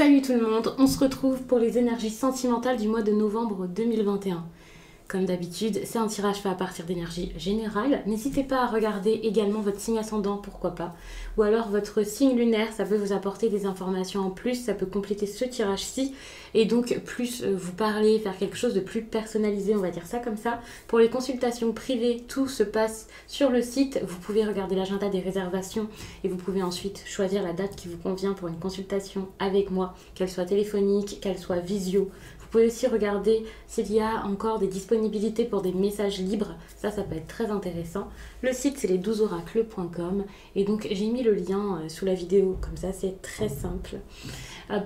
Salut tout le monde, on se retrouve pour les énergies sentimentales du mois de novembre 2021. Comme d'habitude, c'est un tirage fait à partir d'énergie générale. N'hésitez pas à regarder également votre signe ascendant, pourquoi pas. Ou alors votre signe lunaire, ça peut vous apporter des informations en plus, ça peut compléter ce tirage-ci. Et donc plus vous parler, faire quelque chose de plus personnalisé, on va dire ça comme ça. Pour les consultations privées, tout se passe sur le site. Vous pouvez regarder l'agenda des réservations et vous pouvez ensuite choisir la date qui vous convient pour une consultation avec moi, qu'elle soit téléphonique, qu'elle soit visio. Vous pouvez aussi regarder s'il y a encore des disponibilités pour des messages libres. Ça peut être très intéressant. Le site, c'est les12oracles.com. Et donc, j'ai mis le lien sous la vidéo. Comme ça, c'est très simple.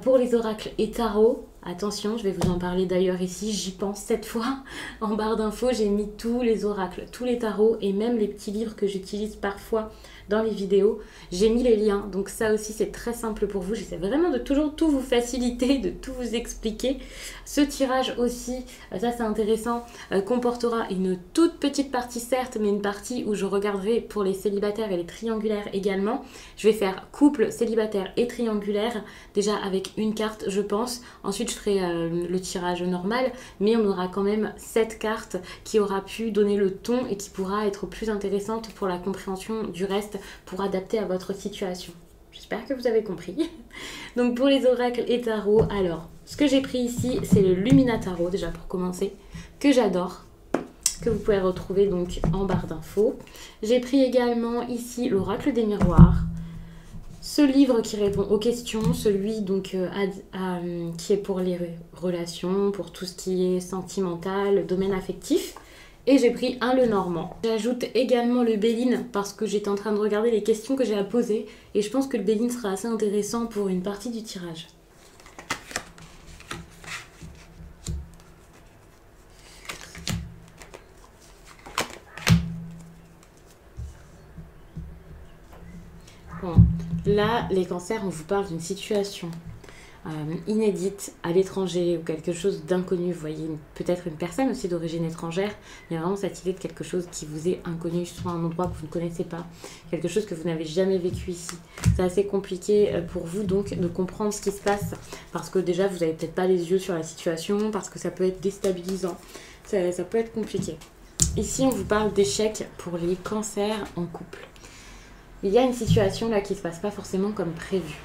Pour les oracles et tarot, attention, je vais vous en parler d'ailleurs ici. J'y pense cette fois. En barre d'infos, j'ai mis tous les oracles, tous les tarots et même les petits livres que j'utilise parfois dans les vidéos. J'ai mis les liens. Donc ça aussi, c'est très simple pour vous. J'essaie vraiment de toujours tout vous faciliter, de tout vous expliquer. Ce tirage aussi, ça c'est intéressant, comportera une toute petite partie certes, mais une partie où je regarderai pour les célibataires et les triangulaires également. Je vais faire couple, célibataire et triangulaire, déjà avec une carte je pense. Ensuite je ferai le tirage normal, mais on aura quand même 7 cartes qui aura pu donner le ton et qui pourra être plus intéressante pour la compréhension du reste, pour adapter à votre situation. J'espère que vous avez compris. Donc pour les oracles et tarots, alors, ce que j'ai pris ici, c'est le Lumina Tarot, déjà pour commencer, que j'adore, que vous pouvez retrouver donc en barre d'infos. J'ai pris également ici l'Oracle des Miroirs, ce livre qui répond aux questions, celui donc qui est pour les relations, pour tout ce qui est sentimental, domaine affectif. Et j'ai pris un Lenormand. J'ajoute également le Béline parce que j'étais en train de regarder les questions que j'ai à poser et je pense que le Béline sera assez intéressant pour une partie du tirage. Bon, là, les cancers, on vous parle d'une situation inédite à l'étranger ou quelque chose d'inconnu. Vous voyez, peut-être une personne aussi d'origine étrangère. Il y a vraiment cette idée de quelque chose qui vous est inconnu, soit un endroit que vous ne connaissez pas, quelque chose que vous n'avez jamais vécu ici. C'est assez compliqué pour vous donc de comprendre ce qui se passe parce que déjà vous n'avez peut-être pas les yeux sur la situation, parce que ça peut être déstabilisant, ça peut être compliqué. Ici on vous parle d'échec pour les cancers en couple. Il y a une situation là qui ne se passe pas forcément comme prévu.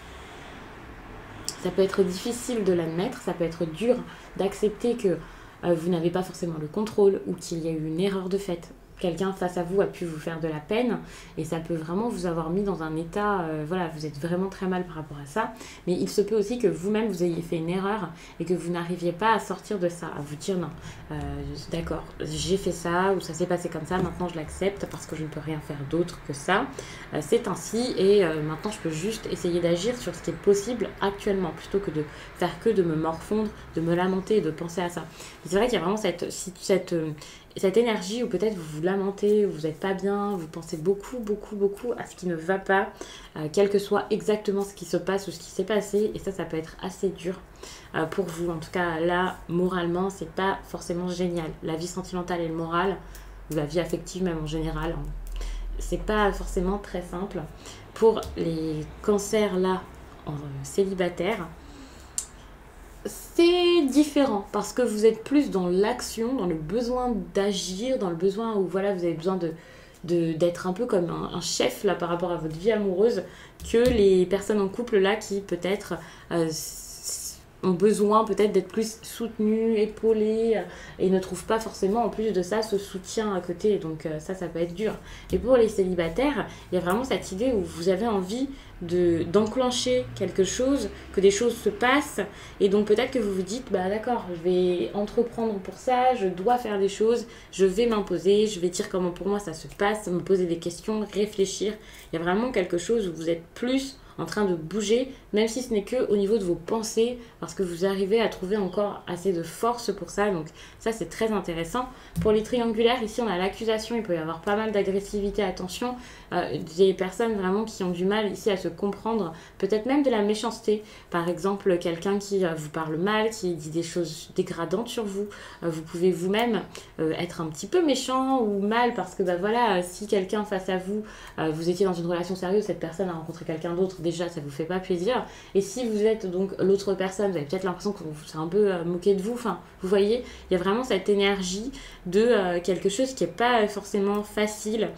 Ça peut être difficile de l'admettre, ça peut être dur d'accepter que vous n'avez pas forcément le contrôle ou qu'il y a eu une erreur de fait. Quelqu'un face à vous a pu vous faire de la peine et ça peut vraiment vous avoir mis dans un état, voilà, vous êtes vraiment très mal par rapport à ça. Mais il se peut aussi que vous-même vous ayez fait une erreur et que vous n'arriviez pas à sortir de ça, à vous dire non, d'accord, j'ai fait ça ou ça s'est passé comme ça, maintenant je l'accepte parce que je ne peux rien faire d'autre que ça. C'est ainsi et maintenant je peux juste essayer d'agir sur ce qui est possible actuellement plutôt que de faire que de me morfondre, de me lamenter et de penser à ça. C'est vrai qu'il y a vraiment cette énergie où peut-être vous vous lamentez, vous n'êtes pas bien, vous pensez beaucoup à ce qui ne va pas, quel que soit exactement ce qui se passe ou ce qui s'est passé. Et ça peut être assez dur pour vous. En tout cas, là, moralement, c'est pas forcément génial. La vie sentimentale et le moral, ou la vie affective même en général, c'est pas forcément très simple. Pour les cancers là, célibataires, c'est différent parce que vous êtes plus dans l'action, dans le besoin d'agir, dans le besoin où voilà, vous avez besoin d'être un peu comme un chef là par rapport à votre vie amoureuse, que les personnes en couple là qui peut-être ont besoin peut-être d'être plus soutenues, épaulées et ne trouvent pas forcément en plus de ça ce soutien à côté. Donc ça peut être dur. Et pour les célibataires, il y a vraiment cette idée où vous avez envie d'enclencher quelque chose, que des choses se passent et donc peut-être que vous vous dites bah d'accord, je vais entreprendre pour ça, je dois faire des choses, je vais m'imposer, je vais dire comment pour moi ça se passe, me poser des questions, réfléchir. Il y a vraiment quelque chose où vous êtes plus en train de bouger, même si ce n'est que au niveau de vos pensées, parce que vous arrivez à trouver encore assez de force pour ça, donc ça c'est très intéressant. Pour les triangulaires, ici on a l'accusation, il peut y avoir pas mal d'agressivité, attention, des personnes vraiment qui ont du mal ici à se comprendre, peut-être même de la méchanceté, par exemple quelqu'un qui vous parle mal, qui dit des choses dégradantes sur vous, vous pouvez vous-même être un petit peu méchant ou mal, parce que bah voilà, si quelqu'un face à vous, vous étiez dans une relation sérieuse, cette personne a rencontré quelqu'un d'autre, déjà ça vous fait pas plaisir. Et si vous êtes donc l'autre personne, vous avez peut-être l'impression que c'est un peu moqué de vous. Enfin, vous voyez, il y a vraiment cette énergie de quelque chose qui est pas forcément facile,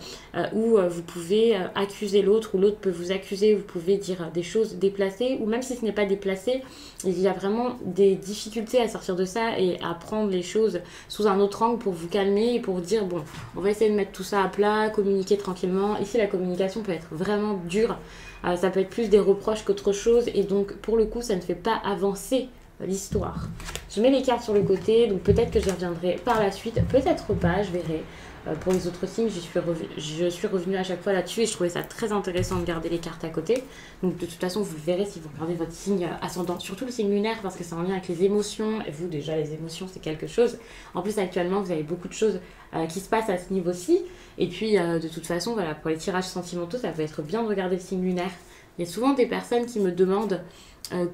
où vous pouvez accuser l'autre, ou l'autre peut vous accuser, vous pouvez dire des choses déplacées, ou même si ce n'est pas déplacé, il y a vraiment des difficultés à sortir de ça et à prendre les choses sous un autre angle pour vous calmer et pour dire bon, on va essayer de mettre tout ça à plat, communiquer tranquillement. Ici la communication peut être vraiment dure, ça peut être plus des reproches qu'autre chose, et donc pour le coup ça ne fait pas avancer l'histoire. Je mets les cartes sur le côté, donc peut-être que j'y reviendrai par la suite, peut-être pas, je verrai. Pour les autres signes, je suis revenue à chaque fois là-dessus et je trouvais ça très intéressant de garder les cartes à côté. Donc de toute façon, vous le verrez si vous regardez votre signe ascendant, surtout le signe lunaire parce que c'est en lien avec les émotions. Et vous, déjà, les émotions, c'est quelque chose. En plus, actuellement, vous avez beaucoup de choses qui se passent à ce niveau-ci. Et puis, de toute façon, voilà, pour les tirages sentimentaux, ça peut être bien de regarder le signe lunaire. Il y a souvent des personnes qui me demandent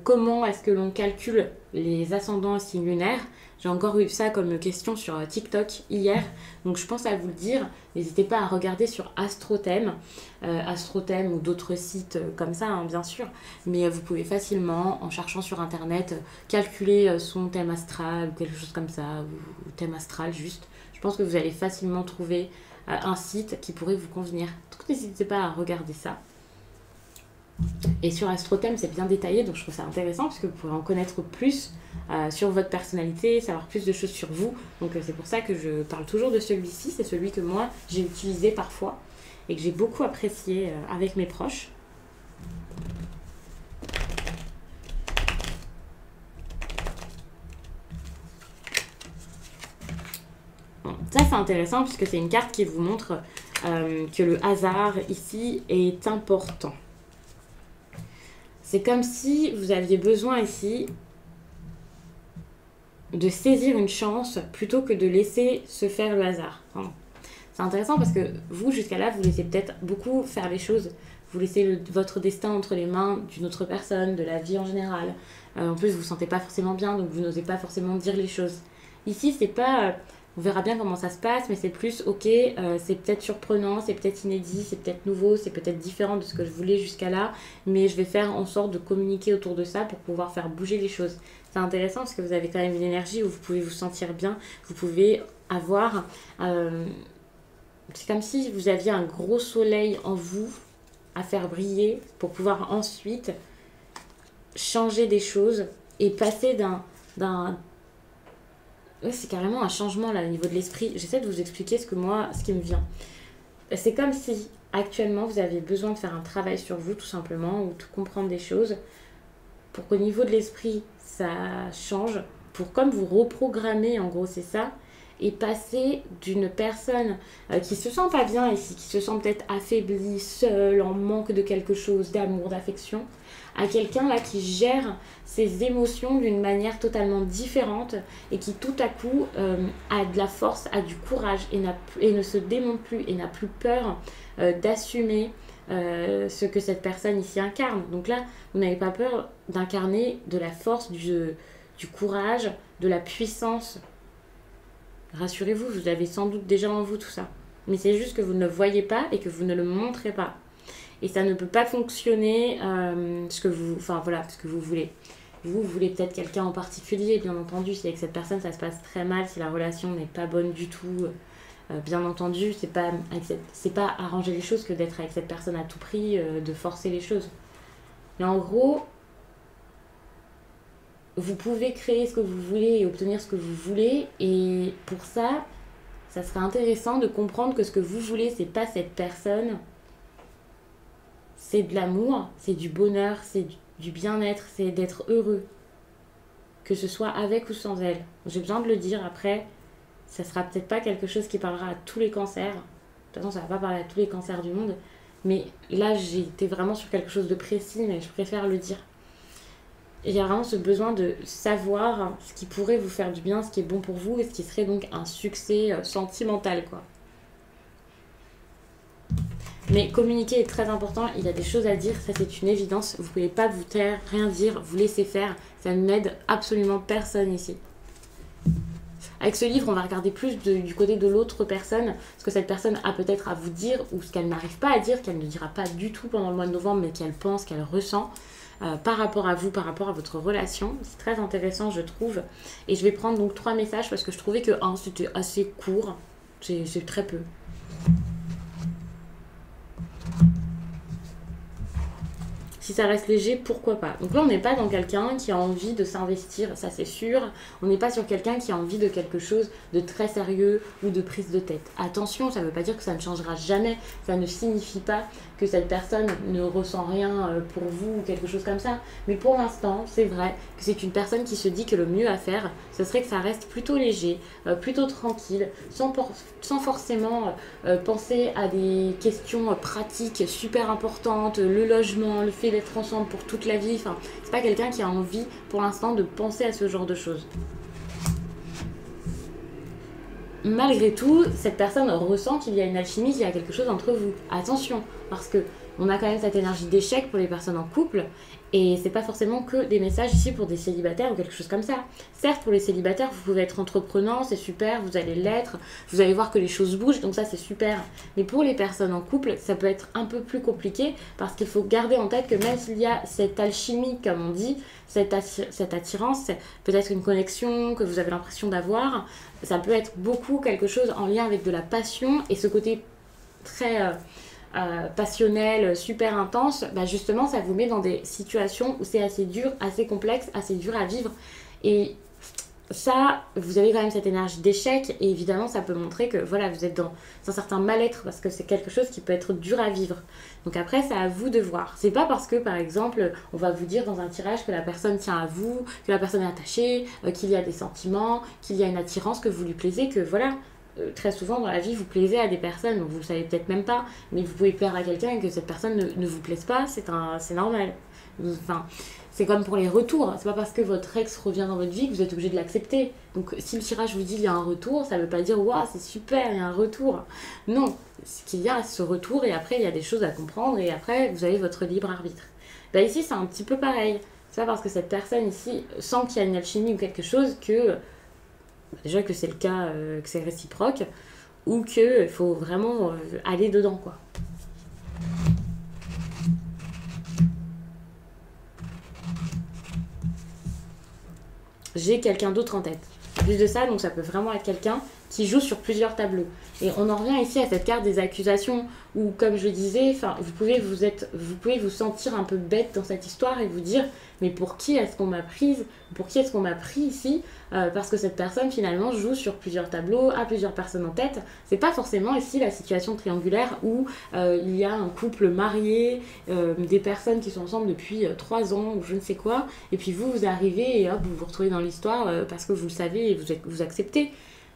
comment est-ce que l'on calcule les ascendants au signe lunaire. J'ai encore eu ça comme question sur TikTok hier, donc je pense à vous le dire. N'hésitez pas à regarder sur Astrothème, ou d'autres sites comme ça, hein, bien sûr. Mais vous pouvez facilement, en cherchant sur Internet, calculer son thème astral ou quelque chose comme ça, ou thème astral juste. Je pense que vous allez facilement trouver un site qui pourrait vous convenir. Donc n'hésitez pas à regarder ça. Et sur Astrothème, c'est bien détaillé, donc je trouve ça intéressant parce que vous pourrez en connaître plus sur votre personnalité, savoir plus de choses sur vous. Donc c'est pour ça que je parle toujours de celui-ci. C'est celui que moi, j'ai utilisé parfois et que j'ai beaucoup apprécié avec mes proches. Bon, ça, c'est intéressant puisque c'est une carte qui vous montre que le hasard ici est important. C'est comme si vous aviez besoin ici de saisir une chance plutôt que de laisser se faire le hasard. Enfin, c'est intéressant parce que vous, jusqu'à là, vous laissez peut-être beaucoup faire les choses. Vous laissez votre destin entre les mains d'une autre personne, de la vie en général. En plus, vous vous sentez pas forcément bien, donc vous n'osez pas forcément dire les choses. Ici, c'est pas... on verra bien comment ça se passe, mais c'est plus, ok, c'est peut-être surprenant, c'est peut-être inédit, c'est peut-être nouveau, c'est peut-être différent de ce que je voulais jusqu'à là, mais je vais faire en sorte de communiquer autour de ça pour pouvoir faire bouger les choses. C'est intéressant parce que vous avez quand même une énergie où vous pouvez vous sentir bien, vous pouvez avoir... c'est comme si vous aviez un gros soleil en vous à faire briller pour pouvoir ensuite changer des choses et passer d'un ouais, c'est carrément un changement là au niveau de l'esprit. J'essaie de vous expliquer ce qui me vient. C'est comme si actuellement vous aviez besoin de faire un travail sur vous tout simplement, ou de comprendre des choses pour qu'au niveau de l'esprit ça change, pour comme vous reprogrammer, en gros c'est ça, et passer d'une personne qui se sent pas bien ici, qui se sent peut-être affaiblie, seule, en manque de quelque chose, d'amour, d'affection, à quelqu'un là qui gère ses émotions d'une manière totalement différente et qui tout à coup a de la force, a du courage et ne se démonte plus et n'a plus peur d'assumer ce que cette personne ici incarne. Donc là, vous n'avez pas peur d'incarner de la force, du courage, de la puissance. Rassurez-vous, vous avez sans doute déjà en vous tout ça. Mais c'est juste que vous ne le voyez pas et que vous ne le montrez pas. Et ça ne peut pas fonctionner ce que vous voulez. Vous voulez peut-être quelqu'un en particulier, bien entendu. Si avec cette personne ça se passe très mal, si la relation n'est pas bonne du tout, bien entendu, c'est pas arranger les choses que d'être avec cette personne à tout prix, de forcer les choses. Mais en gros, vous pouvez créer ce que vous voulez et obtenir ce que vous voulez. Et pour ça, ça serait intéressant de comprendre que ce que vous voulez, c'est pas cette personne. C'est de l'amour, c'est du bonheur, c'est du bien-être, c'est d'être heureux. Que ce soit avec ou sans elle. J'ai besoin de le dire après. Ça sera peut-être pas quelque chose qui parlera à tous les cancers. De toute façon, ça va pas parler à tous les cancers du monde. Mais là, j'ai été vraiment sur quelque chose de précis, mais je préfère le dire. Et il y a vraiment ce besoin de savoir ce qui pourrait vous faire du bien, ce qui est bon pour vous et ce qui serait donc un succès sentimental, quoi. Mais communiquer est très important, il y a des choses à dire, ça c'est une évidence. Vous ne pouvez pas vous taire, rien dire, vous laisser faire. Ça n'aide absolument personne ici. Avec ce livre, on va regarder plus du côté de l'autre personne, ce que cette personne a peut-être à vous dire ou ce qu'elle n'arrive pas à dire, qu'elle ne dira pas du tout pendant le mois de novembre, mais qu'elle pense, qu'elle ressent. Par rapport à vous, par rapport à votre relation. C'est très intéressant, je trouve. Et je vais prendre donc 3 messages parce que je trouvais que c'était assez court. C'est très peu. Si ça reste léger, pourquoi pas. Donc là, on n'est pas dans quelqu'un qui a envie de s'investir, ça c'est sûr. On n'est pas sur quelqu'un qui a envie de quelque chose de très sérieux ou de prise de tête. Attention, ça ne veut pas dire que ça ne changera jamais. Ça ne signifie pas que cette personne ne ressent rien pour vous ou quelque chose comme ça. Mais pour l'instant, c'est vrai que c'est une personne qui se dit que le mieux à faire, ce serait que ça reste plutôt léger, plutôt tranquille, sans forcément penser à des questions pratiques super importantes, le logement, le fait d'être ensemble pour toute la vie. Enfin, c'est pas quelqu'un qui a envie pour l'instant de penser à ce genre de choses. Malgré tout, cette personne ressent qu'il y a une alchimie, qu'il y a quelque chose entre vous. Attention, parce que on a quand même cette énergie d'échec pour les personnes en couple, et c'est pas forcément que des messages ici pour des célibataires ou quelque chose comme ça. Certes, pour les célibataires, vous pouvez être entreprenant, c'est super, vous allez l'être, vous allez voir que les choses bougent, donc ça c'est super. Mais pour les personnes en couple, ça peut être un peu plus compliqué, parce qu'il faut garder en tête que même s'il y a cette alchimie, comme on dit, cette attirance, peut-être une connexion que vous avez l'impression d'avoir, ça peut être beaucoup quelque chose en lien avec de la passion, et ce côté très passionnel, super intense, bah justement ça vous met dans des situations où c'est assez dur, assez complexe, assez dur à vivre. Et ça, vous avez quand même cette énergie d'échec, et évidemment ça peut montrer que voilà, vous êtes dans un certain mal-être, parce que c'est quelque chose qui peut être dur à vivre. Donc après, c'est à vous de voir. C'est pas parce que par exemple on va vous dire dans un tirage que la personne tient à vous, que la personne est attachée, qu'il y a des sentiments, qu'il y a une attirance, que vous lui plaisez, que voilà. Très souvent dans la vie vous plaisez à des personnes, donc vous le savez peut-être même pas, mais vous pouvez plaire à quelqu'un et que cette personne ne vous plaise pas, c'est normal. Enfin, c'est comme pour les retours, c'est pas parce que votre ex revient dans votre vie que vous êtes obligé de l'accepter. Donc si le tirage vous dit il y a un retour, ça veut pas dire waouh c'est super, il y a un retour. Non, ce qu'il y a ce retour, et après il y a des choses à comprendre, et après vous avez votre libre arbitre. Bah ici c'est un petit peu pareil, c'est pas parce que cette personne ici sent qu'il y a une alchimie ou quelque chose que déjà que c'est le cas, que c'est réciproque, ou qu'il faut vraiment aller dedans, quoi. J'ai quelqu'un d'autre en tête. En plus de ça, donc ça peut vraiment être quelqu'un qui joue sur plusieurs tableaux. Et on en revient ici à cette carte des accusations, où, comme je disais, vous pouvez vous sentir un peu bête dans cette histoire et vous dire mais pour qui est-ce qu'on m'a prise, pour qui est-ce qu'on m'a pris ici, parce que cette personne finalement joue sur plusieurs tableaux, a plusieurs personnes en tête. C'est pas forcément ici la situation triangulaire où il y a un couple marié, des personnes qui sont ensemble depuis 3 ans ou je ne sais quoi, et puis vous arrivez et hop, vous vous retrouvez dans l'histoire parce que vous le savez et vous acceptez.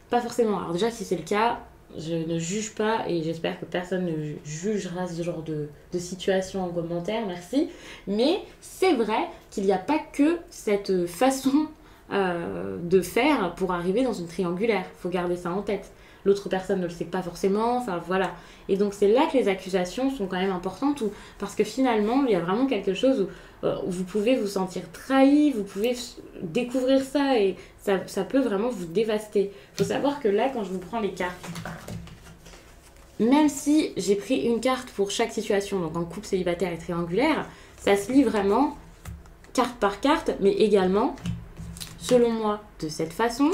Pas forcément. Alors déjà, si c'est le cas, je ne juge pas, et j'espère que personne ne jugera ce genre de situation en commentaire, merci. Mais c'est vrai qu'il n'y a pas que cette façon de faire pour arriver dans une triangulaire. Il faut garder ça en tête. L'autre personne ne le sait pas forcément, enfin voilà. Et donc c'est là que les accusations sont quand même importantes, parce que finalement, il y a vraiment quelque chose où vous pouvez vous sentir trahi, vous pouvez découvrir ça, et ça peut vraiment vous dévaster. Il faut savoir que là, quand je vous prends les cartes, même si j'ai pris une carte pour chaque situation, donc en couple, célibataire et triangulaire, ça se lit vraiment carte par carte, mais également, selon moi, de cette façon,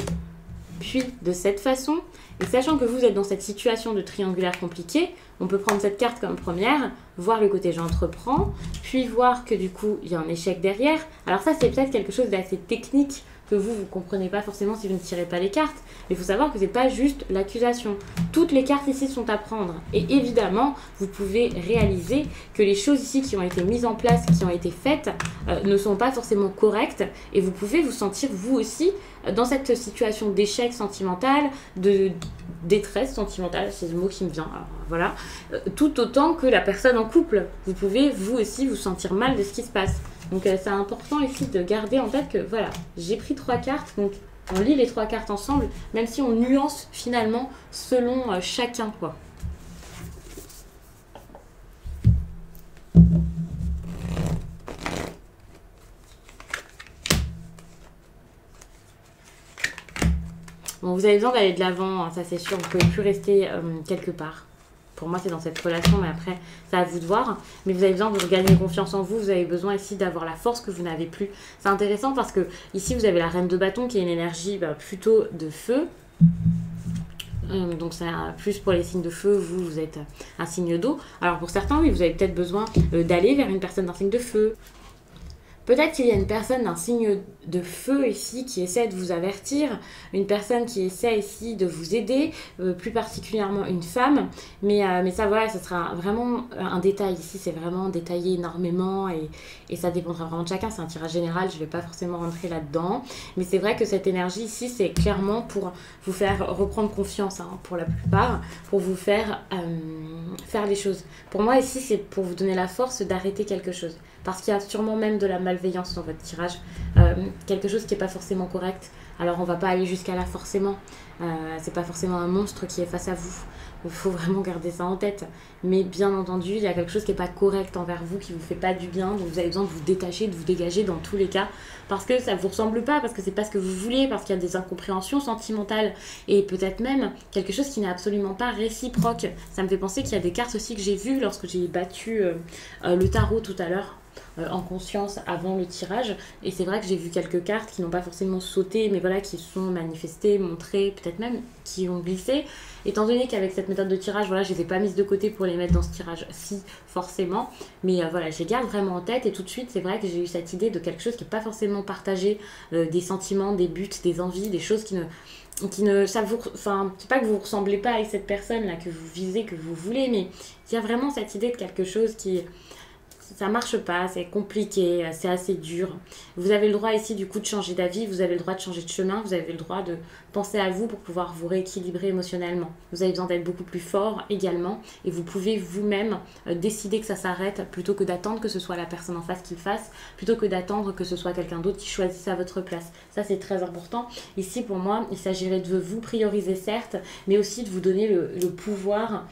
puis de cette façon. Et sachant que vous êtes dans cette situation de triangulaire compliquée, on peut prendre cette carte comme première, voir le côté j'entreprends, puis voir que du coup il y a un échec derrière. Alors ça c'est peut-être quelque chose d'assez technique que vous ne comprenez pas forcément si vous ne tirez pas les cartes, mais il faut savoir que c'est pas juste l'accusation. Toutes les cartes ici sont à prendre, et évidemment vous pouvez réaliser que les choses ici qui ont été mises en place, qui ont été faites, ne sont pas forcément correctes, et vous pouvez vous sentir vous aussi dans cette situation d'échec sentimental, de détresse sentimentale, c'est le mot qui me vient, alors, voilà, tout autant que la personne en couple. Vous pouvez vous aussi vous sentir mal de ce qui se passe. Donc c'est important ici de garder en tête que voilà, j'ai pris 3 cartes, donc on lit les 3 cartes ensemble, même si on nuance finalement selon chacun, quoi. Bon, vous avez besoin d'aller de l'avant, hein, ça c'est sûr, vous pouvez plus rester quelque part. Pour moi, c'est dans cette relation, mais après, c'est à vous de voir. Mais vous avez besoin de regagner confiance en vous. Vous avez besoin ici d'avoir la force que vous n'avez plus. C'est intéressant parce que ici, vous avez la reine de bâton qui est une énergie plutôt de feu. Donc, c'est plus pour les signes de feu. Vous êtes un signe d'eau. Alors, pour certains, oui, vous avez peut-être besoin d'aller vers une personne d'un signe de feu. Peut-être qu'il y a une personne d'un signe de feu ici qui essaie de vous avertir, une personne qui essaie ici de vous aider, plus particulièrement une femme. Mais ça, voilà, ce sera vraiment un détail. Ici, c'est vraiment détaillé énormément et ça dépendra vraiment de chacun. C'est un tirage général, je ne vais pas forcément rentrer là-dedans. Mais c'est vrai que cette énergie ici, c'est clairement pour vous faire reprendre confiance, hein, pour la plupart, pour vous faire faire les choses. Pour moi, ici, c'est pour vous donner la force d'arrêter quelque chose. Parce qu'il y a sûrement même de la malveillance dans votre tirage, quelque chose qui n'est pas forcément correct. Alors on va pas aller jusqu'à là forcément, c'est pas forcément un monstre qui est face à vous, il faut vraiment garder ça en tête. Mais bien entendu, il y a quelque chose qui n'est pas correct envers vous, qui vous fait pas du bien, donc vous avez besoin de vous détacher, de vous dégager dans tous les cas, parce que ça vous ressemble pas, parce que c'est pas ce que vous voulez, parce qu'il y a des incompréhensions sentimentales, et peut-être même quelque chose qui n'est absolument pas réciproque. Ça me fait penser qu'il y a des cartes aussi que j'ai vues lorsque j'ai battu le tarot tout à l'heure. En conscience avant le tirage, et c'est vrai que j'ai vu quelques cartes qui n'ont pas forcément sauté, mais voilà, qui sont manifestées, montrées, peut-être même qui ont glissé, étant donné qu'avec cette méthode de tirage, voilà, je les ai pas mises de côté pour les mettre dans ce tirage, si forcément, mais voilà, je les garde vraiment en tête, et tout de suite c'est vrai que j'ai eu cette idée de quelque chose qui n'est pas forcément partagé, des sentiments, des buts, des envies, des choses qui ne ça vous, enfin, c'est pas que vous ressemblez pas avec cette personne là que vous visez, que vous voulez, mais il y a vraiment cette idée de quelque chose qui, ça marche pas, c'est compliqué, c'est assez dur. Vous avez le droit ici du coup de changer d'avis, vous avez le droit de changer de chemin, vous avez le droit de penser à vous pour pouvoir vous rééquilibrer émotionnellement. Vous avez besoin d'être beaucoup plus fort également, et vous pouvez vous-même décider que ça s'arrête plutôt que d'attendre que ce soit la personne en face qui le fasse, plutôt que d'attendre que ce soit quelqu'un d'autre qui choisisse à votre place. Ça c'est très important. Ici pour moi, il s'agirait de vous prioriser certes, mais aussi de vous donner le pouvoir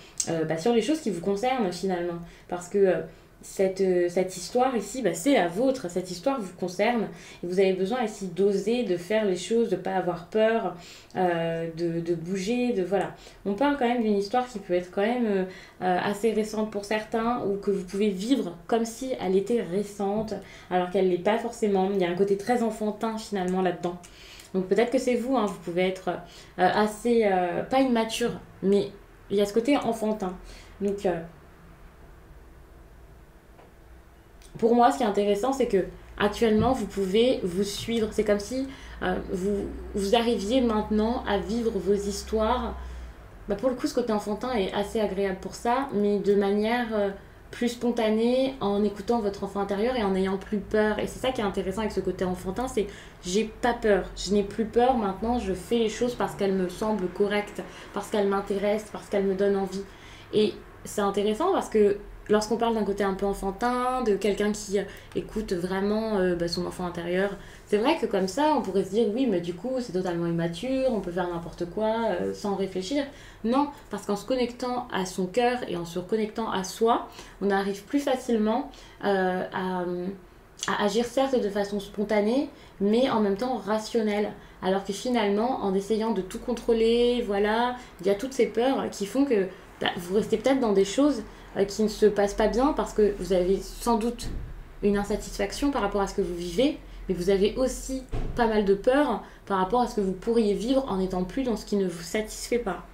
sur les choses qui vous concernent finalement. Parce que cette histoire ici, c'est la vôtre, cette histoire vous concerne et vous avez besoin ici d'oser, de faire les choses, de ne pas avoir peur, de bouger, voilà. On parle quand même d'une histoire qui peut être quand même assez récente pour certains, ou que vous pouvez vivre comme si elle était récente alors qu'elle ne l'est pas forcément. Il y a un côté très enfantin finalement là-dedans. Donc peut-être que c'est vous, hein, vous pouvez être assez, pas immature, mais il y a ce côté enfantin. Donc pour moi, ce qui est intéressant, c'est que actuellement, vous pouvez vous suivre. C'est comme si vous arriviez maintenant à vivre vos histoires. Pour le coup, ce côté enfantin est assez agréable pour ça, mais de manière plus spontanée, en écoutant votre enfant intérieur et en n'ayant plus peur. Et c'est ça qui est intéressant avec ce côté enfantin, c'est j'ai pas peur. Je n'ai plus peur maintenant, je fais les choses parce qu'elles me semblent correctes, parce qu'elles m'intéressent, parce qu'elles me donnent envie. Et c'est intéressant parce que lorsqu'on parle d'un côté un peu enfantin, de quelqu'un qui écoute vraiment son enfant intérieur, c'est vrai que comme ça, on pourrait se dire oui, mais du coup, c'est totalement immature, on peut faire n'importe quoi sans réfléchir. Non, parce qu'en se connectant à son cœur et en se reconnectant à soi, on arrive plus facilement à agir certes de façon spontanée, mais en même temps rationnelle. Alors que finalement, en essayant de tout contrôler, voilà, il y a toutes ces peurs qui font que vous restez peut-être dans des choses qui ne se passent pas bien parce que vous avez sans doute une insatisfaction par rapport à ce que vous vivez, mais vous avez aussi pas mal de peur par rapport à ce que vous pourriez vivre en n'étant plus dans ce qui ne vous satisfait pas.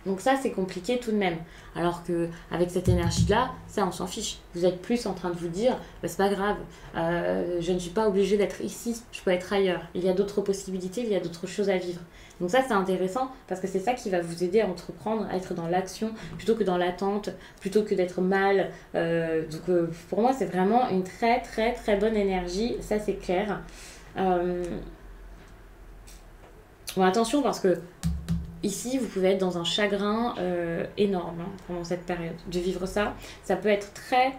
Donc ça, c'est compliqué tout de même. Alors qu'avec cette énergie-là, ça, on s'en fiche. Vous êtes plus en train de vous dire, c'est pas grave, je ne suis pas obligée d'être ici, je peux être ailleurs. Il y a d'autres possibilités, il y a d'autres choses à vivre. Donc ça, c'est intéressant parce que c'est ça qui va vous aider à entreprendre, à être dans l'action plutôt que dans l'attente, plutôt que d'être mal. Pour moi, c'est vraiment une très, très, très bonne énergie. Ça, c'est clair. Bon, attention parce que ici, vous pouvez être dans un chagrin énorme pendant cette période. De vivre ça, ça peut être très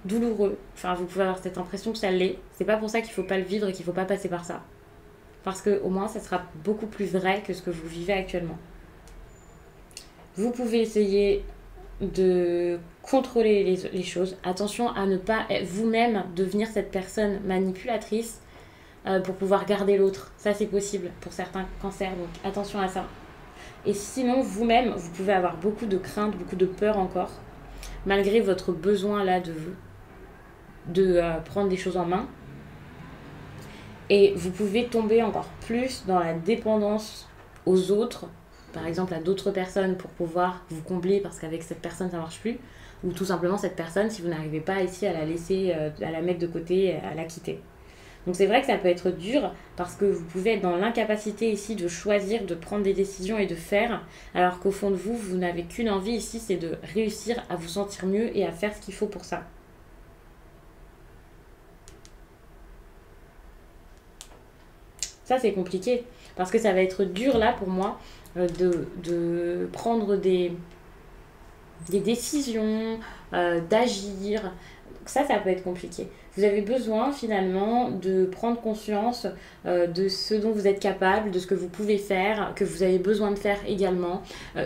douloureux. Enfin, vous pouvez avoir cette impression que ça l'est. C'est pas pour ça qu'il faut pas le vivre et qu'il faut pas passer par ça. Parce qu'au moins, ça sera beaucoup plus vrai que ce que vous vivez actuellement. Vous pouvez essayer de contrôler les choses. Attention à ne pas vous-même devenir cette personne manipulatrice. pour pouvoir garder l'autre. Ça, c'est possible pour certains cancers, donc attention à ça. Et sinon, vous-même, vous pouvez avoir beaucoup de crainte, beaucoup de peur encore, malgré votre besoin là de prendre des choses en main. Et vous pouvez tomber encore plus dans la dépendance aux autres, par exemple à d'autres personnes pour pouvoir vous combler parce qu'avec cette personne ça marche plus, ou tout simplement cette personne, si vous n'arrivez pas ici à la laisser, à la mettre de côté, à la quitter. Donc c'est vrai que ça peut être dur parce que vous pouvez être dans l'incapacité ici de choisir, de prendre des décisions et de faire, alors qu'au fond de vous, vous n'avez qu'une envie ici, c'est de réussir à vous sentir mieux et à faire ce qu'il faut pour ça. Ça c'est compliqué parce que ça va être dur là pour moi de prendre des décisions, d'agir. Ça peut être compliqué. Vous avez besoin finalement de prendre conscience de ce dont vous êtes capable, de ce que vous pouvez faire, que vous avez besoin de faire également.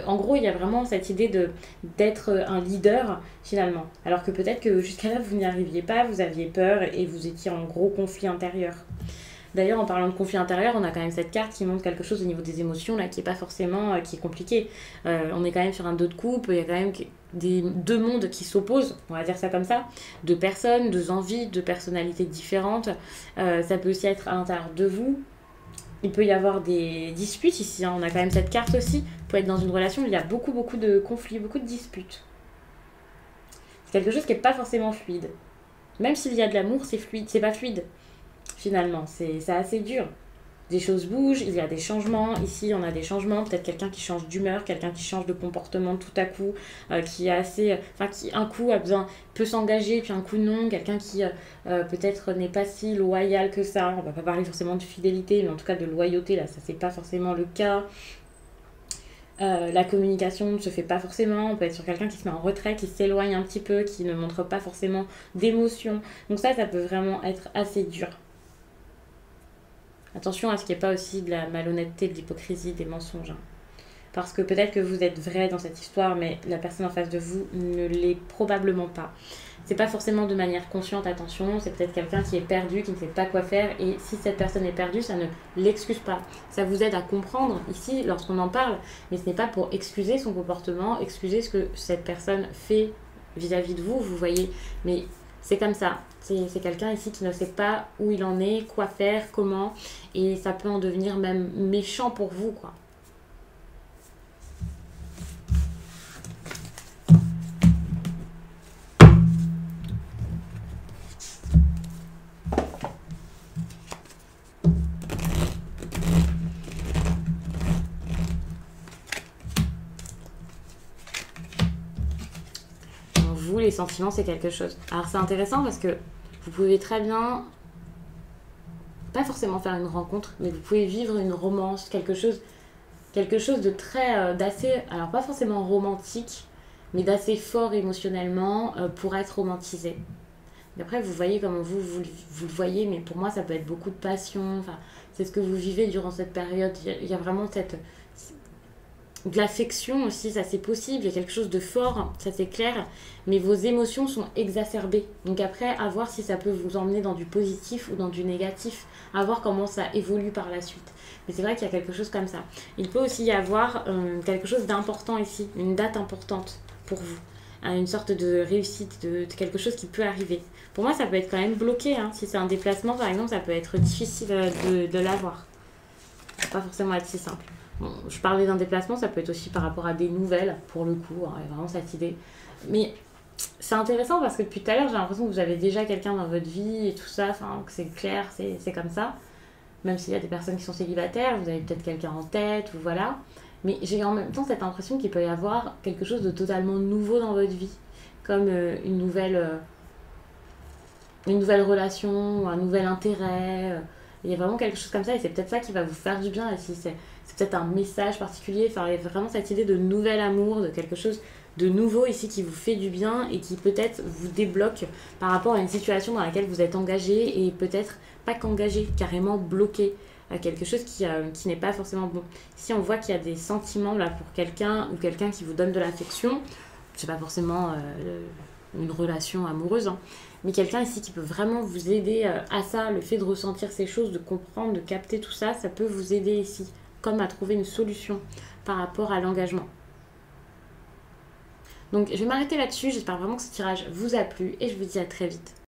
En gros, il y a vraiment cette idée d'être un leader finalement. Alors que peut-être que jusqu'à là, vous n'y arriviez pas, vous aviez peur et vous étiez en gros conflit intérieur. D'ailleurs, en parlant de conflit intérieur, on a quand même cette carte qui montre quelque chose au niveau des émotions là, qui est pas forcément qui est compliqué. On est quand même sur un dos de coupe, il y a quand même deux mondes qui s'opposent, on va dire ça comme ça, deux personnes, deux envies, deux personnalités différentes. Ça peut aussi être à l'intérieur de vous. Il peut y avoir des disputes ici, hein. On a quand même cette carte aussi. Vous pouvez être dans une relation où il y a beaucoup de conflits, beaucoup de disputes. C'est quelque chose qui n'est pas forcément fluide. Même s'il y a de l'amour, c'est fluide, c'est pas fluide. Finalement, c'est assez dur. Des choses bougent, il y a des changements. Ici, on a des changements. Peut-être quelqu'un qui change d'humeur, quelqu'un qui change de comportement tout à coup, qui est assez... Enfin, qui un coup a besoin, peut s'engager, puis un coup non. Quelqu'un qui peut-être n'est pas si loyal que ça. On va pas parler forcément de fidélité, mais en tout cas de loyauté, là, ça c'est pas forcément le cas. La communication ne se fait pas forcément. On peut être sur quelqu'un qui se met en retrait, qui s'éloigne un petit peu, qui ne montre pas forcément d'émotion. Donc ça peut vraiment être assez dur. Attention à ce qu'il n'y ait pas aussi de la malhonnêteté, de l'hypocrisie, des mensonges. Hein. Parce que peut-être que vous êtes vrai dans cette histoire, mais la personne en face de vous ne l'est probablement pas. C'est pas forcément de manière consciente, attention, c'est peut-être quelqu'un qui est perdu, qui ne sait pas quoi faire, et si cette personne est perdue, ça ne l'excuse pas. Ça vous aide à comprendre ici lorsqu'on en parle, mais ce n'est pas pour excuser son comportement, excuser ce que cette personne fait vis-à-vis de vous, vous voyez. Mais c'est comme ça. C'est quelqu'un ici qui ne sait pas où il en est, quoi faire, comment, et ça peut en devenir même méchant pour vous, quoi. Vous, les sentiments, c'est quelque chose. Alors, c'est intéressant parce que vous pouvez très bien, pas forcément faire une rencontre, mais vous pouvez vivre une romance, quelque chose de très, d'assez, alors pas forcément romantique, mais d'assez fort émotionnellement pour être romantisé. Et après, vous voyez comment vous le voyez, mais pour moi, ça peut être beaucoup de passion. Enfin, c'est ce que vous vivez durant cette période. Il y a vraiment de l'affection aussi, ça c'est possible, il y a quelque chose de fort, ça c'est clair, mais vos émotions sont exacerbées. Donc après, à voir si ça peut vous emmener dans du positif ou dans du négatif, à voir comment ça évolue par la suite. Mais c'est vrai qu'il y a quelque chose comme ça. Il peut aussi y avoir quelque chose d'important ici, une date importante pour vous, une sorte de réussite, de quelque chose qui peut arriver. Pour moi, ça peut être quand même bloqué, hein. Si c'est un déplacement par exemple, ça peut être difficile de l'avoir. Ça va pas forcément être si simple. Bon, je parlais d'un déplacement, ça peut être aussi par rapport à des nouvelles, pour le coup, hein, il y a vraiment cette idée. Mais c'est intéressant parce que depuis tout à l'heure, j'ai l'impression que vous avez déjà quelqu'un dans votre vie et tout ça, enfin, que c'est clair, c'est comme ça. Même s'il y a des personnes qui sont célibataires, vous avez peut-être quelqu'un en tête, ou voilà. Mais j'ai en même temps cette impression qu'il peut y avoir quelque chose de totalement nouveau dans votre vie, comme une nouvelle relation, ou un nouvel intérêt. Il y a vraiment quelque chose comme ça et c'est peut-être ça qui va vous faire du bien. Et si c'est peut-être un message particulier, enfin, il y a vraiment cette idée de nouvel amour, de quelque chose de nouveau ici qui vous fait du bien et qui peut-être vous débloque par rapport à une situation dans laquelle vous êtes engagé et peut-être pas qu'engagé, carrément bloqué à quelque chose qui n'est pas forcément bon. Si on voit qu'il y a des sentiments là pour quelqu'un ou quelqu'un qui vous donne de l'affection, c'est pas forcément une relation amoureuse, hein. Mais quelqu'un ici qui peut vraiment vous aider à ça, le fait de ressentir ces choses, de comprendre, de capter tout ça, ça peut vous aider ici, comme à trouver une solution par rapport à l'engagement. Donc je vais m'arrêter là-dessus, j'espère vraiment que ce tirage vous a plu et je vous dis à très vite.